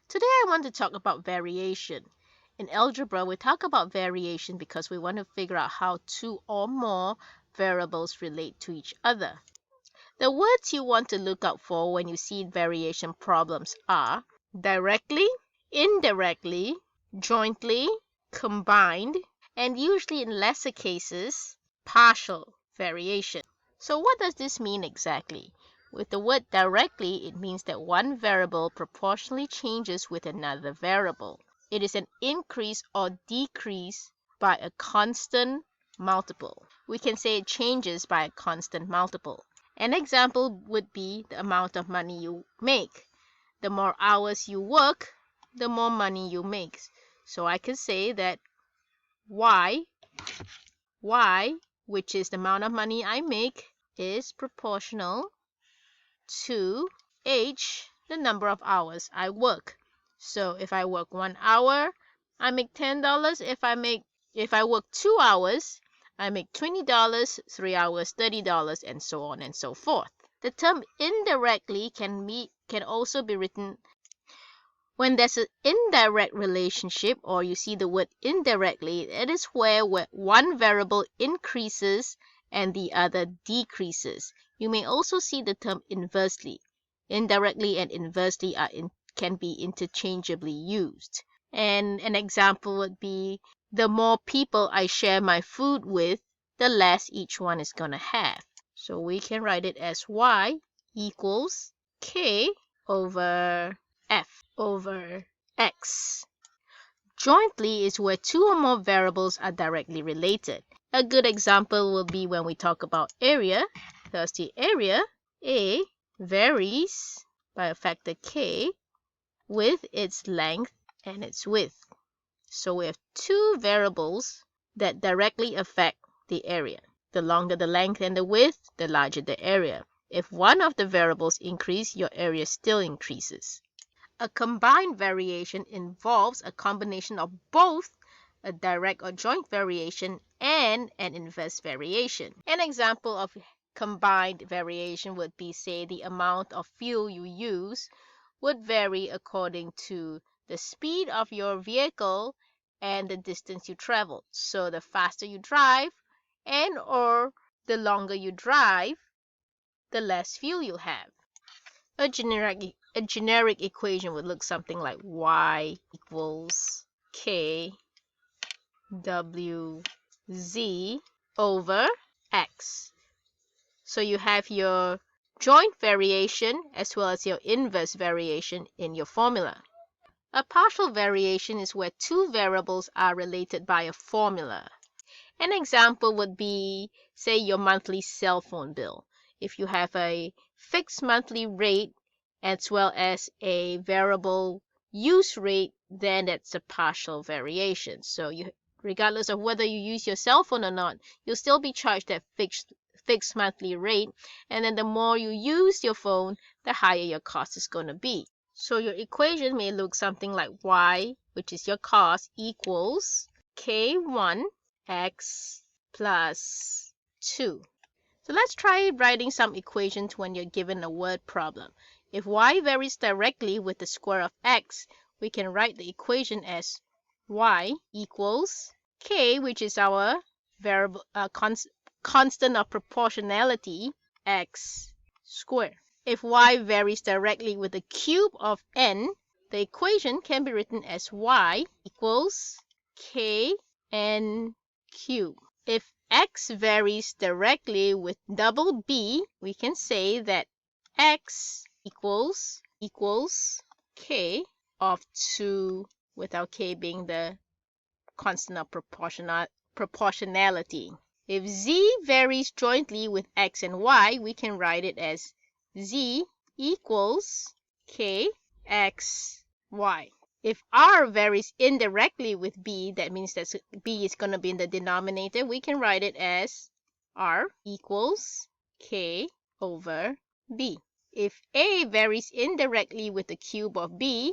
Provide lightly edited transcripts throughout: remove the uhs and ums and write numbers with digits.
Today I want to talk about variation. In algebra, we talk about variation because we want to figure out how two or more variables relate to each other. The words you want to look out for when you see variation problems are directly, indirectly, jointly, combined, and usually in lesser cases, partial variation. So what does this mean exactly? With the word directly, it means that one variable proportionally changes with another variable. It is an increase or decrease by a constant multiple. We can say it changes by a constant multiple. An example would be the amount of money you make. The more hours you work, the more money you make. So I could say that y, which is the amount of money I make, is proportional to h, the number of hours I work. So if I work 1 hour, I make $10. If I work 2 hours, I make $20, 3 hours, $30, and so on and so forth. The term indirectly can also be written when there's an indirect relationship, or you see the word indirectly. It is where one variable increases and the other decreases. You may also see the term inversely. Indirectly and inversely can be interchangeably used. And an example would be, the more people I share my food with, the less each one is going to have. So we can write it as y equals k over f over x. Jointly is where two or more variables are directly related. A good example will be when we talk about area. Thus the area A varies by a factor k with its length and its width. So we have two variables that directly affect the area. The longer the length and the width, the larger the area. If one of the variables increase, your area still increases. A combined variation involves a combination of both a direct or joint variation and an inverse variation. An example of combined variation would be, say, the amount of fuel you use would vary according to the speed of your vehicle and the distance you travel. So the faster you drive and or the longer you drive, the less fuel you have. A generic equation would look something like y equals k w z over x. So you have your joint variation as well as your inverse variation in your formula. A partial variation is where two variables are related by a formula. An example would be, say, your monthly cell phone bill. If you have a fixed monthly rate as well as a variable use rate, then that's a partial variation. So regardless of whether you use your cell phone or not, you'll still be charged that fixed monthly rate, and then the more you use your phone, the higher your cost is going to be. So your equation may look something like y, which is your cost, equals k1 x plus 2. So let's try writing some equations when you're given a word problem. If y varies directly with the square of x, we can write the equation as y equals k, which is our variable constant of proportionality, x squared. If y varies directly with the cube of n, the equation can be written as y equals k n cube. If x varies directly with double b, we can say that x equals k of 2, without k being the constant of proportionality. If z varies jointly with x and y, we can write it as z equals k x y. If r varies indirectly with b, that means that b is going to be in the denominator, we can write it as r equals k over b. If a varies indirectly with the cube of b,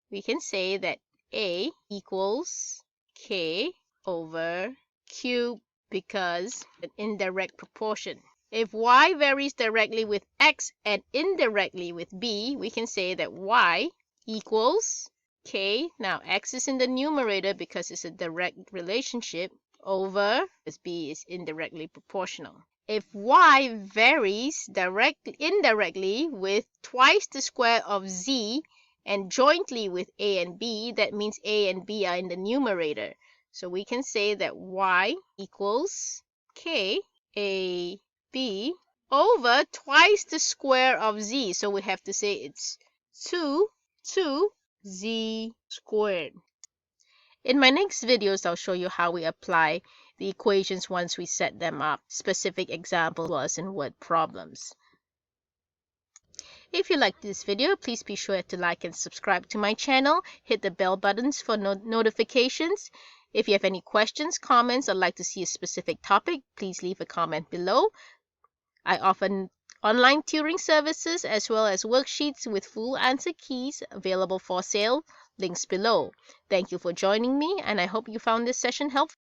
we can say that a equals k over cube because an indirect proportion. If y varies directly with x and indirectly with b, we can say that y equals k. Now x is in the numerator because it's a direct relationship over as b is indirectly proportional. If y varies indirectly with twice the square of z and jointly with a and b, that means a and b are in the numerator. So we can say that y equals k a b over twice the square of z. So we have to say it's 2 z squared. In my next videos, I'll show you how we apply the equations once we set them up, specific examples and word problems. If you liked this video, please be sure to like and subscribe to my channel. Hit the bell buttons for notifications. If you have any questions, comments, or like to see a specific topic, please leave a comment below. I offer online tutoring services as well as worksheets with full answer keys available for sale. Links below. Thank you for joining me, and I hope you found this session helpful.